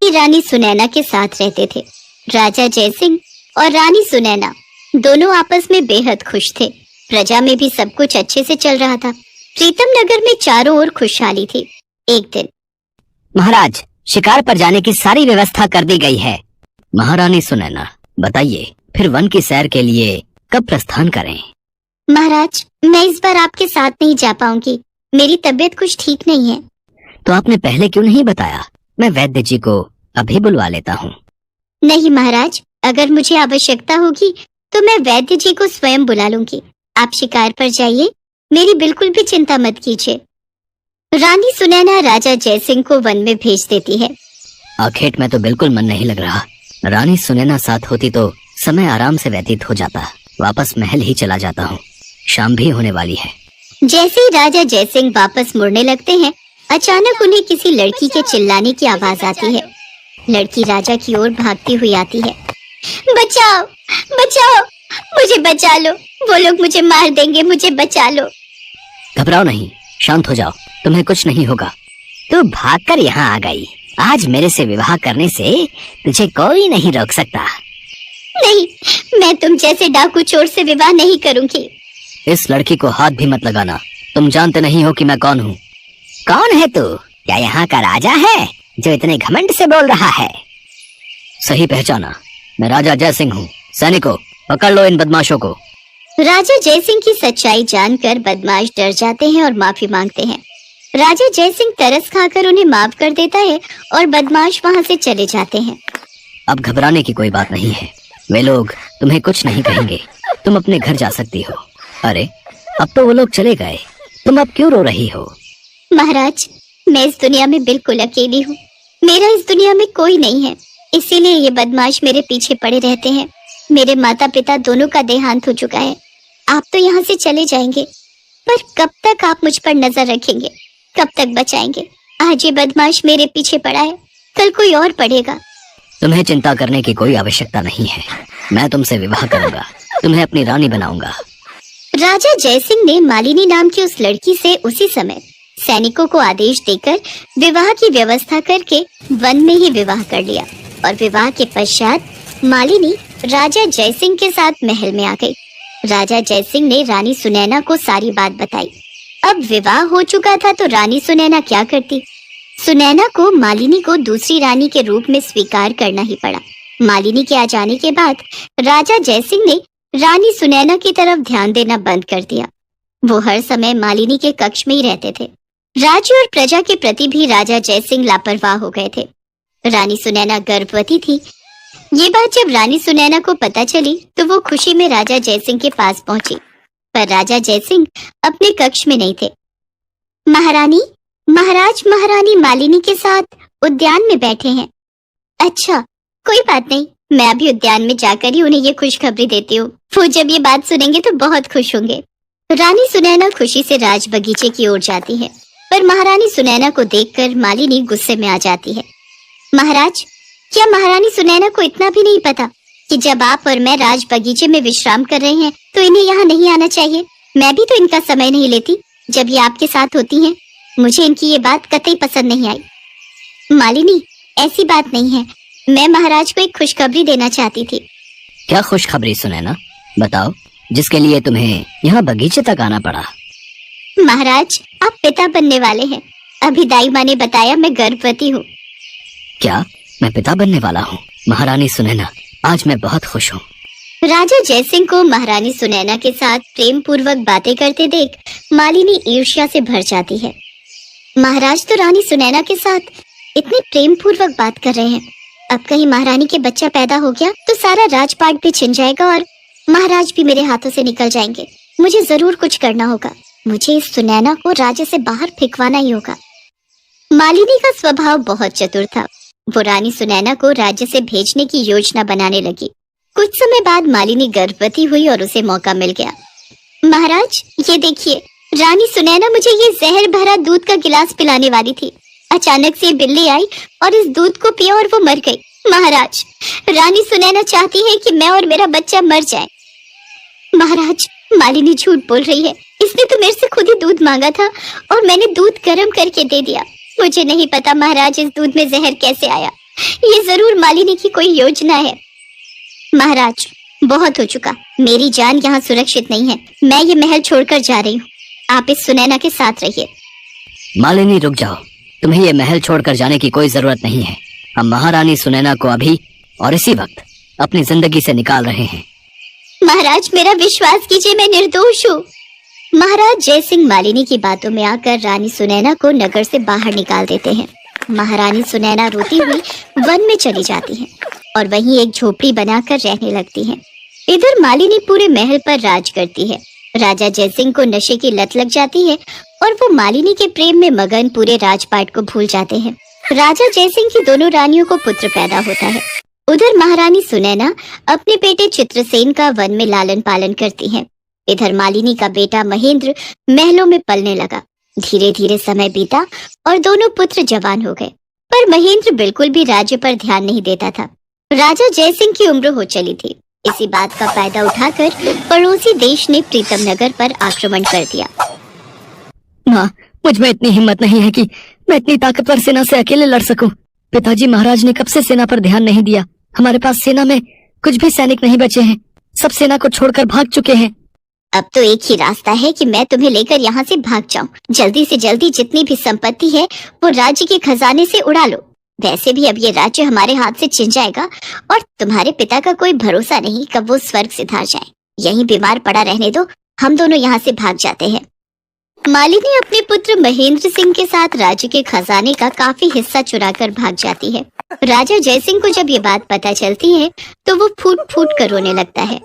की रानी सुनैना के साथ रहते थे। राजा जयसिंह और रानी सुनैना दोनों आपस में बेहद खुश थे। प्रजा में भी सब कुछ अच्छे से चल रहा था। प्रीतम नगर में चारों ओर खुशहाली थी। एक दिन, महाराज, शिकार पर जाने की सारी व्यवस्था कर दी गई है। महारानी सुनैना, बताइए, फिर वन की सैर के लिए कब प्रस्थान करें? महाराज, मैं इस बार आपके साथ नहीं जा पाऊंगी। मेरी तबीयत कुछ ठीक नहीं है। तो आपने पहले क्यों नहीं बताया? मैं वैद्य जी को अभी बुलवा लेता हूँ। नहीं महाराज, अगर मुझे आवश्यकता होगी तो मैं वैद्य जी को स्वयं बुला लूंगी। आप शिकार पर जाइए, मेरी बिल्कुल भी चिंता मत कीजिए। रानी सुनैना राजा जयसिंह को वन में भेज देती है। आखेट में तो बिल्कुल मन नहीं लग रहा। रानी सुनैना साथ होती तो समय आराम से व्यतीत हो जाता। वापस महल ही चला जाता हूँ। शाम भी होने वाली है। जैसे ही राजा जयसिंह वापस मुड़ने लगते हैं, अचानक उन्हें किसी लड़की के चिल्लाने की आवाज आती है। लड़की राजा की ओर भागती हुई आती है। बचाओ, बचाओ, मुझे बचा लो, वो लोग मुझे मार देंगे, मुझे बचा लो। घबराओ नहीं, शांत हो जाओ, तुम्हें कुछ नहीं होगा। तू भागकर यहाँ आ गई। आज मेरे से विवाह करने से तुझे कोई नहीं रोक सकता। नहीं, मैं तुम जैसे डाकू चोर से विवाह नहीं करूंगी। इस लड़की को हाथ भी मत लगाना। तुम जानते नहीं हो कि मैं कौन हूँ। कौन है तू? क्या यहाँ का राजा है जो इतने घमंड से बोल रहा है? सही पहचाना, मैं राजा जयसिंह हूँ। सैनिकों, पकड़ लो इन बदमाशों को। राजा जयसिंह की सच्चाई जानकर बदमाश डर जाते हैं और माफी मांगते हैं। राजा जयसिंह तरस खाकर उन्हें माफ कर देता है और बदमाश वहाँ से चले जाते हैं। अब घबराने की कोई बात नहीं है। वे लोग तुम्हें कुछ नहीं कहेंगे। तुम अपने घर जा सकती हो। अरे, अब तो वो लोग चले गए। तुम अब क्यों रो रही हो? महाराज, मैं इस दुनिया में बिल्कुल अकेली हूँ। मेरा इस दुनिया में कोई नहीं है, इसीलिए ये बदमाश मेरे पीछे पड़े रहते हैं। मेरे माता पिता दोनों का देहांत हो चुका है। आप तो यहाँ से चले जाएंगे, पर कब तक आप मुझ पर नजर रखेंगे? कब तक बचाएंगे? आज ये बदमाश मेरे पीछे पड़ा है, कल कोई और पड़ेगा। तुम्हें चिंता करने की कोई आवश्यकता नहीं है। मैं तुमसे विवाह करूंगा, तुम्हें अपनी रानी बनाऊंगा। राजा जयसिंह ने मालिनी नाम की उस लड़की से उसी समय सैनिकों को आदेश देकर विवाह की व्यवस्था करके वन में ही विवाह कर लिया। और विवाह के पश्चात मालिनी राजा जयसिंह के साथ महल में आ गई। राजा जयसिंह ने रानी सुनैना को सारी बात बताई। अब विवाह हो चुका था तो रानी सुनैना क्या करती? सुनैना को मालिनी को दूसरी रानी के रूप में स्वीकार करना ही पड़ा। मालिनी के आ जाने के बाद राजा जयसिंह ने रानी सुनैना की तरफ ध्यान देना बंद कर दिया। वो हर समय मालिनी के कक्ष में ही रहते थे। राज्य और प्रजा के प्रति भी राजा जयसिंह लापरवाह हो गए थे। रानी सुनैना गर्भवती थी। ये बात जब रानी सुनैना को पता चली तो वो खुशी में राजा जयसिंह के पास पहुंची, पर राजा जयसिंह अपने कक्ष में नहीं थे। महारानी, महाराज महारानी मालिनी के साथ उद्यान में बैठे हैं। अच्छा, कोई बात नहीं, मैं अभी उद्यान में जाकर ही उन्हें ये खुशखबरी देती हूँ। वो जब ये बात सुनेंगे तो बहुत खुश होंगे। रानी सुनैना खुशी से राज बगीचे की ओर जाती है, पर महारानी सुनैना को देखकर मालिनी गुस्से में आ जाती है। महाराज, क्या महारानी सुनैना को इतना भी नहीं पता कि जब आप और मैं राज बगीचे में विश्राम कर रहे हैं तो इन्हें यहाँ नहीं आना चाहिए? मैं भी तो इनका समय नहीं लेती जब ये आपके साथ होती हैं। मुझे इनकी ये बात कतई पसंद नहीं आई। मालिनी, ऐसी बात नहीं है, मैं महाराज को एक खुशखबरी देना चाहती थी। क्या खुशखबरी सुनैना? बताओ, जिसके लिए तुम्हें यहाँ बगीचे तक आना पड़ा। महाराज, आप पिता बनने वाले हैं। अभी दाई माँ ने बताया मैं गर्भवती हूँ। क्या? मैं पिता बनने वाला हूँ? महारानी सुनैना, आज मैं बहुत खुश हूँ। राजा जयसिंह को महारानी सुनैना के साथ प्रेम पूर्वक बातें करते देख मालिनी ईर्ष्या से भर जाती है। महाराज तो रानी सुनैना के साथ इतने प्रेम पूर्वक बात कर रहे हैं, अब कहीं महारानी के बच्चा पैदा हो गया तो सारा राजपाट भी छिन जाएगा और महाराज भी मेरे हाथों से निकल जाएंगे। मुझे जरूर कुछ करना होगा। मुझे इस सुनैना को राज्य से बाहर फेंकवाना ही होगा। मालिनी का स्वभाव बहुत चतुर था। वो रानी सुनैना को राज्य से भेजने की योजना बनाने लगी। कुछ समय बाद मालिनी गर्भवती हुई और उसे मौका मिल गया। महाराज, ये देखिए, रानी सुनैना मुझे ये जहर भरा दूध का गिलास पिलाने वाली थी। अचानक से बिल्ली आई और इस दूध को पिया और वो मर गई। महाराज, रानी सुनैना चाहती है कि मैं और मेरा बच्चा मर जाए। महाराज, मालिनी झूठ बोल रही है। इसने तो मेरे से खुद ही दूध मांगा था और मैंने दूध गर्म करके दे दिया। मुझे नहीं पता महाराज इस दूध में जहर कैसे आया। ये जरूर मालिनी की कोई योजना है। महाराज, बहुत हो चुका। मेरी जान यहाँ सुरक्षित नहीं है। मैं ये महल छोड़कर जा रही हूँ। आप इस सुनैना के साथ रहिए। मालिनी रुक जाओ, तुम्हें ये महल छोड़कर जाने की कोई जरूरत नहीं है। हम महारानी सुनैना को अभी और इसी वक्त अपनी जिंदगी से निकाल रहे हैं। महाराज, मेरा विश्वास कीजिए, मैं निर्दोष हूँ। महाराज जयसिंह मालिनी की बातों में आकर रानी सुनैना को नगर से बाहर निकाल देते हैं। महारानी सुनैना रोती हुई वन में चली जाती है और वहीं एक झोपड़ी बनाकर रहने लगती है। इधर मालिनी पूरे महल पर राज करती है। राजा जयसिंह को नशे की लत लग जाती है और वो मालिनी के प्रेम में मगन पूरे राजपाट को भूल जाते हैं। राजा जयसिंह की दोनों रानियों को पुत्र पैदा होता है। उधर महारानी सुनैना अपने बेटे चित्रसेन का वन में लालन पालन करती है। इधर मालिनी का बेटा महेंद्र महलों में पलने लगा। धीरे धीरे समय बीता और दोनों पुत्र जवान हो गए, पर महेंद्र बिल्कुल भी राज्य पर ध्यान नहीं देता था। राजा जयसिंह की उम्र हो चली थी। इसी बात का फायदा उठाकर पड़ोसी देश ने प्रीतम नगर पर आक्रमण कर दिया। माँ, मुझ में इतनी हिम्मत नहीं है कि मैं इतनी ताकतवर सेना से अकेले लड़ सकूं। पिताजी महाराज ने कब से सेना पर ध्यान नहीं दिया। हमारे पास सेना में कुछ भी सैनिक नहीं बचे हैं। सब सेना को छोड़कर भाग चुके हैं। अब तो एक ही रास्ता है कि मैं तुम्हें लेकर यहाँ से भाग जाऊं। जल्दी से जल्दी जितनी भी संपत्ति है वो राज्य के खजाने से उड़ा लो। वैसे भी अब ये राज्य हमारे हाथ से छिन जाएगा और तुम्हारे पिता का कोई भरोसा नहीं कब वो स्वर्ग सिधार जाए। यहीं बीमार पड़ा रहने दो, हम दोनों यहाँ से भाग जाते हैं। मालिनी अपने पुत्र महेंद्र सिंह के साथ राज्य के खजाने का काफी हिस्सा चुराकर भाग जाती है। राजा जयसिंह को जब ये बात पता चलती है तो वो फूट फूट कर रोने लगता है।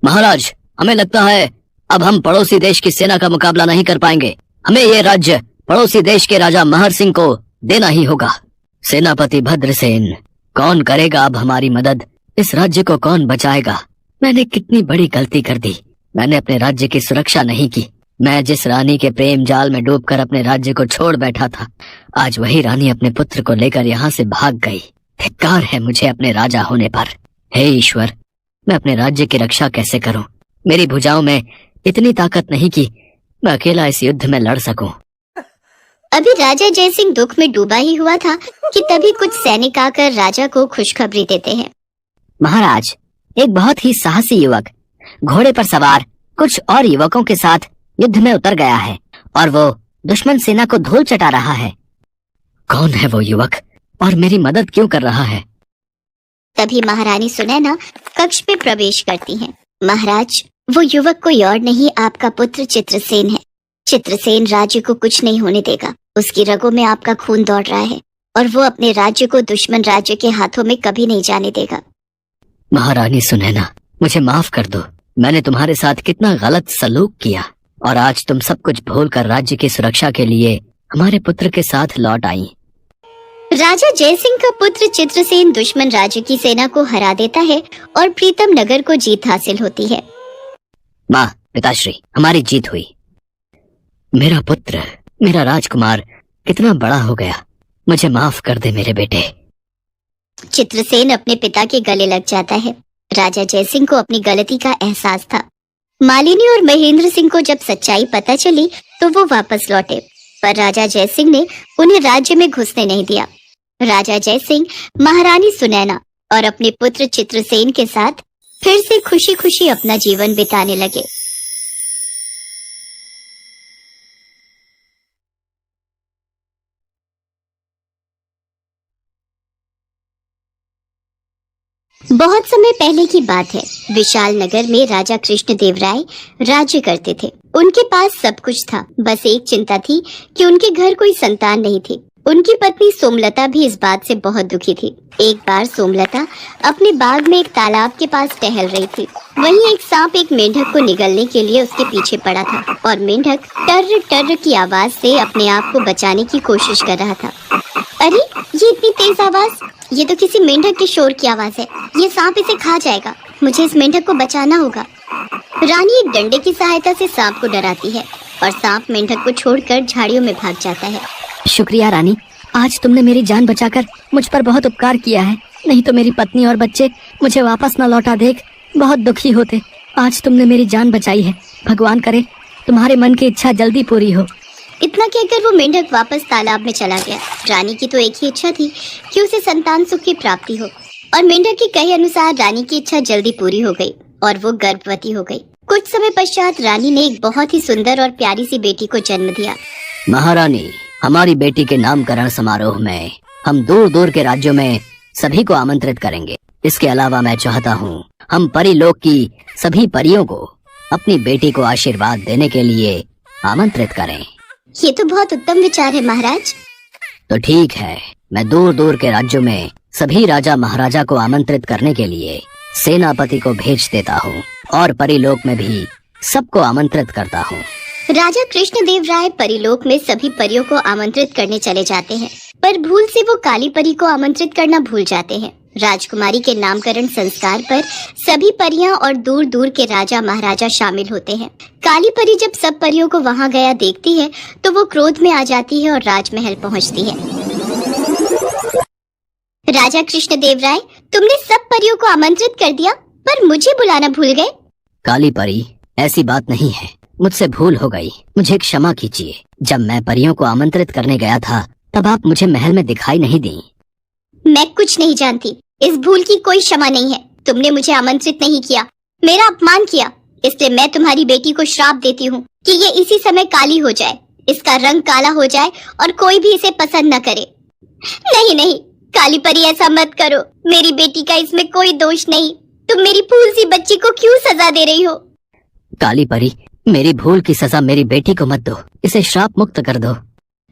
महाराज, हमें लगता है अब हम पड़ोसी देश की सेना का मुकाबला नहीं कर पाएंगे। हमें ये राज्य पड़ोसी देश के राजा महर सिंह को देना ही होगा। सेनापति भद्रसेन, कौन करेगा अब हमारी मदद? इस राज्य को कौन बचाएगा? मैंने कितनी बड़ी गलती कर दी। मैंने अपने राज्य की सुरक्षा नहीं की। मैं जिस रानी के प्रेम जाल में डूबकर अपने राज्य को छोड़ बैठा था, आज वही रानी अपने पुत्र को लेकर यहाँ से भाग गई। धिक्कार है मुझे अपने राजा होने पर। हे ईश्वर, मैं अपने राज्य की रक्षा कैसे करूं? मेरी भुजाओं में इतनी ताकत नहीं कि मैं अकेला इस युद्ध में लड़ सकूं। अभी राजा जयसिंह दुख में डूबा ही हुआ था कि तभी कुछ सैनिक आकर राजा को खुशखबरी देते हैं। महाराज, एक बहुत ही साहसी युवक घोड़े पर सवार कुछ और युवकों के साथ युद्ध में उतर गया है और वो दुश्मन सेना को धूल चटा रहा है। कौन है वो युवक और मेरी मदद क्यों कर रहा है? तभी महारानी सुनैना कक्ष में प्रवेश करती हैं। महाराज, वो युवक कोई और नहीं, आपका पुत्र चित्रसेन है। चित्रसेन राज्य को कुछ नहीं होने देगा। उसकी रगों में आपका खून दौड़ रहा है और वो अपने राज्य को दुश्मन राज्य के हाथों में कभी नहीं जाने देगा। महारानी सुनैना, मुझे माफ कर दो। मैंने तुम्हारे साथ कितना गलत सलूक किया और आज तुम सब कुछ भूलकर राज्य की सुरक्षा के लिए हमारे पुत्र के साथ लौट आई। राजा जयसिंह का पुत्र चित्रसेन दुश्मन राज्य की सेना को हरा देता है और प्रीतम नगर को जीत हासिल होती है। माँ, पिताश्री, हमारी जीत हुई। मेरा पुत्र, मेरा राजकुमार कितना बड़ा हो गया। मुझे माफ कर दे मेरे बेटे। चित्रसेन अपने पिता के गले लग जाता है। राजा जयसिंह को अपनी गलती का एहसास था। मालिनी और महेंद्र सिंह को जब सच्चाई पता चली तो वो वापस लौटे, पर राजा जयसिंह ने उन्हें राज्य में घुसने नहीं दिया। राजा जयसिंह महारानी सुनैना और अपने पुत्र चित्रसेन के साथ फिर से खुशी खुशी अपना जीवन बिताने लगे। बहुत समय पहले की बात है। विशाल नगर में राजा कृष्णदेव राय राज्य करते थे। उनके पास सब कुछ था, बस एक चिंता थी कि उनके घर कोई संतान नहीं थी। उनकी पत्नी सोमलता भी इस बात से बहुत दुखी थी। एक बार सोमलता अपने बाग में एक तालाब के पास टहल रही थी। वहीं एक सांप एक मेंढक को निगलने के लिए उसके पीछे पड़ा था और मेंढक टर्र टर्र की आवाज से अपने आप को बचाने की कोशिश कर रहा था। अरे, ये इतनी तेज आवाज! ये तो किसी मेंढक के शोर की आवाज है। ये सांप इसे खा जाएगा। मुझे इस मेंढक को बचाना होगा। रानी एक डंडे की सहायता से सांप को डराती है और सांप मेंढक को छोड़कर झाड़ियों में भाग जाता है। शुक्रिया रानी, आज तुमने मेरी जान बचाकर मुझ पर बहुत उपकार किया है। नहीं तो मेरी पत्नी और बच्चे मुझे वापस न लौटा देख बहुत दुखी होते। आज तुमने मेरी जान बचाई है। भगवान करे तुम्हारे मन की इच्छा जल्दी पूरी हो। इतना कहकर वो मेंढक वापस तालाब में चला गया। रानी की तो एक ही इच्छा थी कि उसे संतान सुख की प्राप्ति हो, और मेंढक के कहे अनुसार रानी की इच्छा जल्दी पूरी हो गई और वो गर्भवती हो गई। कुछ समय पश्चात रानी ने एक बहुत ही सुंदर और प्यारी सी बेटी को जन्म दिया। महारानी, हमारी बेटी के नामकरण समारोह में हम दूर दूर के राज्यों में सभी को आमंत्रित करेंगे। इसके अलावा मैं चाहता हूँ हम परीलोक की सभी परियों को अपनी बेटी को आशीर्वाद देने के लिए आमंत्रित करें। ये तो बहुत उत्तम विचार है महाराज। तो ठीक है, मैं दूर दूर के राज्यों में सभी राजा महाराजा को आमंत्रित करने के लिए सेनापति को भेज देता हूँ और परीलोक में भी सबको आमंत्रित करता हूँ। राजा कृष्णदेव राय परीलोक में सभी परियों को आमंत्रित करने चले जाते हैं, पर भूल से वो काली परी को आमंत्रित करना भूल जाते हैं। राजकुमारी के नामकरण संस्कार पर सभी परियां और दूर दूर के राजा महाराजा शामिल होते हैं। काली परी जब सब परियों को वहां गया देखती है तो वो क्रोध में आ जाती है और राजमहल पहुंचती है। राजा कृष्णदेव राय, तुमने सब परियों को आमंत्रित कर दिया पर मुझे बुलाना भूल गए। काली परी, ऐसी बात नहीं है, मुझसे भूल हो गई, मुझे क्षमा कीजिए। जब मैं परियों को आमंत्रित करने गया था तब आप मुझे महल में दिखाई नहीं दी। मैं कुछ नहीं जानती, इस भूल की कोई क्षमा नहीं है। तुमने मुझे आमंत्रित नहीं किया, मेरा अपमान किया, इसलिए मैं तुम्हारी बेटी को श्राप देती हूँ कि ये इसी समय काली हो जाए, इसका रंग काला हो जाए और कोई भी इसे पसंद न करे। नहीं नहीं काली परी, ऐसा मत करो, मेरी बेटी का इसमें कोई दोष नहीं। तुम मेरी फूल सी बच्ची को क्यों सजा दे रही हो? काली परी, मेरी भूल की सजा मेरी बेटी को मत दो, इसे श्राप मुक्त कर दो।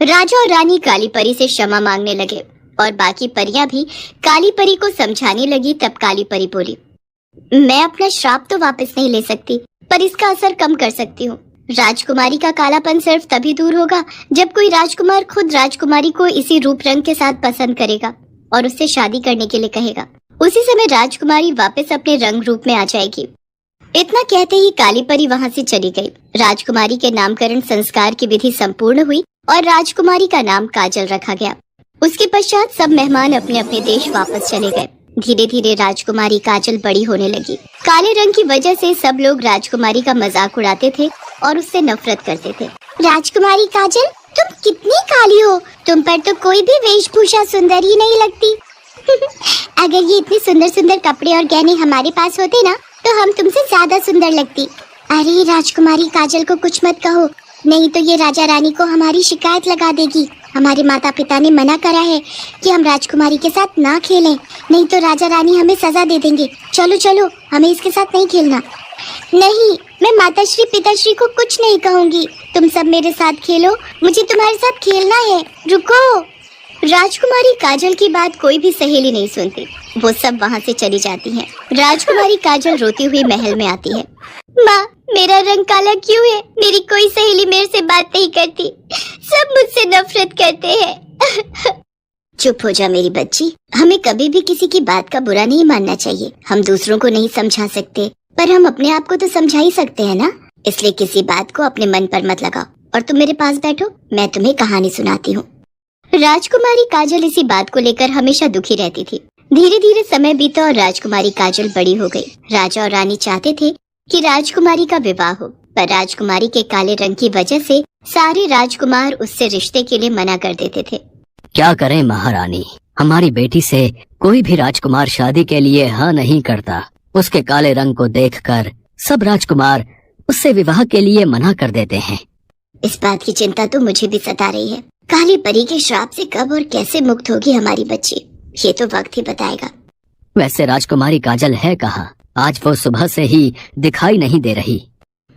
राजा और रानी काली परी से क्षमा मांगने लगे और बाकी परियां भी काली परी को समझाने लगी। तब काली परी बोली, मैं अपना श्राप तो वापस नहीं ले सकती, पर इसका असर कम कर सकती हूँ। राजकुमारी का कालापन सिर्फ तभी दूर होगा जब कोई राजकुमार खुद राजकुमारी को इसी रूप रंग के साथ पसंद करेगा और उससे शादी करने के लिए कहेगा। उसी समय राजकुमारी वापस अपने रंग रूप में आ जाएगी। इतना कहते ही काली परी वहाँ से चली गई। राजकुमारी के नामकरण संस्कार की विधि संपूर्ण हुई और राजकुमारी का नाम काजल रखा गया। उसके पश्चात सब मेहमान अपने अपने देश वापस चले गए। धीरे धीरे राजकुमारी काजल बड़ी होने लगी। काले रंग की वजह से सब लोग राजकुमारी का मजाक उड़ाते थे और उससे नफरत करते थे। राजकुमारी काजल, तुम कितनी काली हो, तुम पर तो कोई भी वेशभूषा सुंदर ही नहीं लगती। अगर ये इतने सुंदर सुंदर कपड़े और गहने हमारे पास होते ना तो हम तुमसे ज्यादा सुंदर लगती। अरे राजकुमारी काजल को कुछ मत कहो, नहीं तो ये राजा रानी को हमारी शिकायत लगा देगी। हमारे माता पिता ने मना करा है कि हम राजकुमारी के साथ ना खेलें, नहीं तो राजा रानी हमें सजा दे देंगे। चलो चलो, हमें इसके साथ नहीं खेलना। नहीं, मैं माताश्री पिताश्री को कुछ नहीं कहूँगी, तुम सब मेरे साथ खेलो, मुझे तुम्हारे साथ खेलना है, रुको। राजकुमारी काजल की बात कोई भी सहेली नहीं सुनती, वो सब वहाँ से चली जाती हैं। राजकुमारी काजल रोती हुई महल में आती है। माँ, मेरा रंग काला क्यों है? मेरी कोई सहेली मेरे से बात नहीं करती, सब मुझसे नफरत करते हैं। चुप हो जा मेरी बच्ची, हमें कभी भी किसी की बात का बुरा नहीं मानना चाहिए। हम दूसरों को नहीं समझा सकते, पर हम अपने आप को तो समझा ही सकते हैं ना। इसलिए किसी बात को अपने मन पर मत लगाओ और तुम मेरे पास बैठो, मैं तुम्हें कहानी सुनाती हूँ। राजकुमारी काजल इसी बात को लेकर हमेशा दुखी रहती थी। धीरे धीरे समय बीता और राजकुमारी काजल बड़ी हो गई। राजा और रानी चाहते थे कि राजकुमारी का विवाह हो, पर राजकुमारी के काले रंग की वजह से सारे राजकुमार उससे रिश्ते के लिए मना कर देते थे। क्या करें महारानी, हमारी बेटी से कोई भी राजकुमार शादी के लिए हाँ नहीं करता। उसके काले रंग को देखकर सब राजकुमार उससे विवाह के लिए मना कर देते हैं। इस बात की चिंता तो मुझे भी सता रही है। काली परी के श्राप से कब और कैसे मुक्त होगी हमारी बच्ची, ये तो वक्त ही बताएगा। वैसे राजकुमारी काजल है कहाँ? आज वो सुबह से ही दिखाई नहीं दे रही।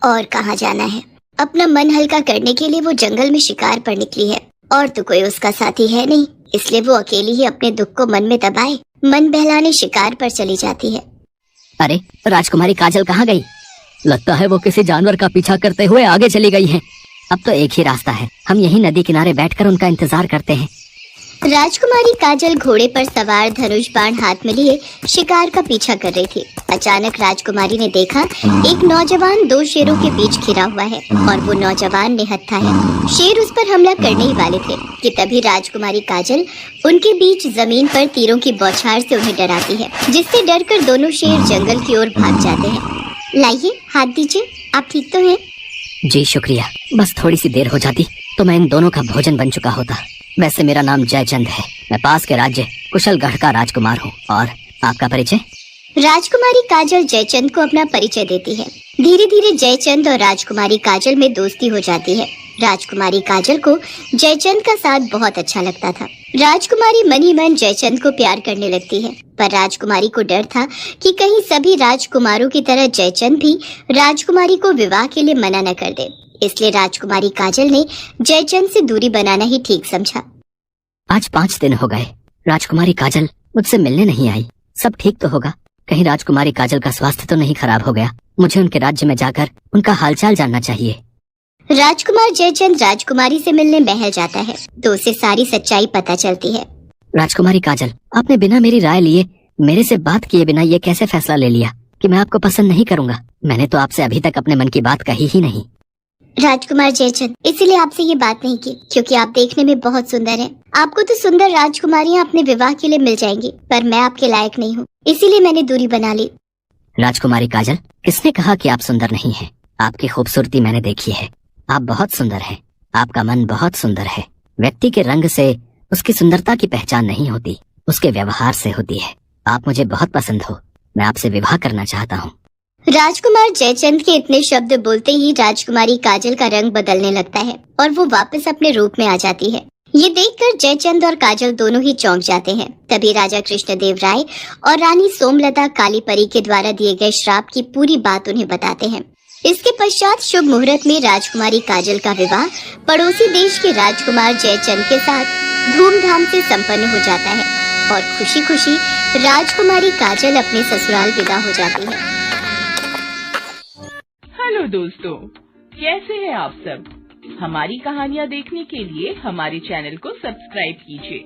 और कहाँ जाना है, अपना मन हल्का करने के लिए वो जंगल में शिकार पर निकली है, और तो कोई उसका साथी है नहीं, इसलिए वो अकेली ही अपने दुख को मन में दबाए मन बहलाने शिकार पर चली जाती है। अरे राजकुमारी काजल कहाँ गई? लगता है वो किसी जानवर का पीछा करते हुए आगे चली गई है। अब तो एक ही रास्ता है, हम यही नदी किनारे बैठकर उनका इंतजार करते हैं। राजकुमारी काजल घोड़े पर सवार धनुष बाण हाथ में लिए शिकार का पीछा कर रही थी। अचानक राजकुमारी ने देखा एक नौजवान दो शेरों के बीच घिरा हुआ है और वो नौजवान निहत्था है। शेर उस पर हमला करने ही वाले थे कि तभी राजकुमारी काजल उनके बीच जमीन पर तीरों की बौछार से उन्हें डराती है, जिससे डरकर दोनों शेर जंगल की ओर भाग जाते हैं। लाइए हाथ दीजिए, आप ठीक तो हैं? जी शुक्रिया, बस थोड़ी सी देर हो जाती तो मैं इन दोनों का भोजन बन चुका होता। वैसे मेरा नाम जयचंद है, मैं पास के राज्य कुशलगढ़ का राजकुमार हूँ। और आपका परिचय? राजकुमारी काजल जयचंद को अपना परिचय देती है। धीरे धीरे जयचंद और राजकुमारी काजल में दोस्ती हो जाती है। राजकुमारी काजल को जयचंद का साथ बहुत अच्छा लगता था। राजकुमारी मन ही मन जयचंद को प्यार करने लगती है, पर राजकुमारी को डर था कि कहीं सभी राजकुमारों की तरह जयचंद भी राजकुमारी को विवाह के लिए मना न कर दे। इसलिए राजकुमारी काजल ने जयचंद से दूरी बनाना ही ठीक समझा। आज 5 दिन हो गए, राजकुमारी काजल मुझसे मिलने नहीं आई। सब ठीक तो होगा? कहीं राजकुमारी काजल का स्वास्थ्य तो नहीं खराब हो गया? मुझे उनके राज्य में जाकर उनका हालचाल जानना चाहिए। राजकुमार जयचंद राजकुमारी से मिलने महल जाता है तो उसे सारी सच्चाई पता चलती है। राजकुमारी काजल, आपने बिना मेरी राय लिए, मेरे से बात किए बिना ये कैसे फैसला ले लिया कि मैं आपको पसंद नहीं करूंगा? मैंने तो आपसे अभी तक अपने मन की बात कही ही नहीं। राजकुमार जयचंद, इसीलिए आपसे ये बात नहीं की क्योंकि आप देखने में बहुत सुंदर हैं। आपको तो सुंदर राजकुमारियां अपने विवाह के लिए मिल जाएंगी, पर मैं आपके लायक नहीं हूँ, इसीलिए मैंने दूरी बना ली। राजकुमारी काजल, किसने कहा कि आप सुंदर नहीं हैं? आपकी खूबसूरती मैंने देखी है, आप बहुत सुंदर हैं। आपका मन बहुत सुंदर है। व्यक्ति के रंग से उसकी सुंदरता की पहचान नहीं होती, उसके व्यवहार से होती है। आप मुझे बहुत पसंद हो, मैं आपसे विवाह करना चाहता हूँ। राजकुमार जयचंद के इतने शब्द बोलते ही राजकुमारी काजल का रंग बदलने लगता है और वो वापस अपने रूप में आ जाती है। ये देखकर जयचंद और काजल दोनों ही चौंक जाते हैं। तभी राजा कृष्णदेव राय और रानी सोमलता काली परी के द्वारा दिए गए श्राप की पूरी बात उन्हें बताते हैं। इसके पश्चात शुभ मुहूर्त में राजकुमारी काजल का विवाह पड़ोसी देश के राजकुमार जयचंद के साथ धूमधाम से संपन्न हो जाता है और खुशी खुशी राजकुमारी काजल अपने ससुराल विदा हो जाती है। हेलो दोस्तों, कैसे हैं आप सब? हमारी कहानियाँ देखने के लिए हमारे चैनल को सब्सक्राइब कीजिए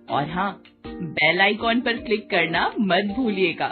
और हाँ, बेल आइकॉन पर क्लिक करना मत भूलिएगा।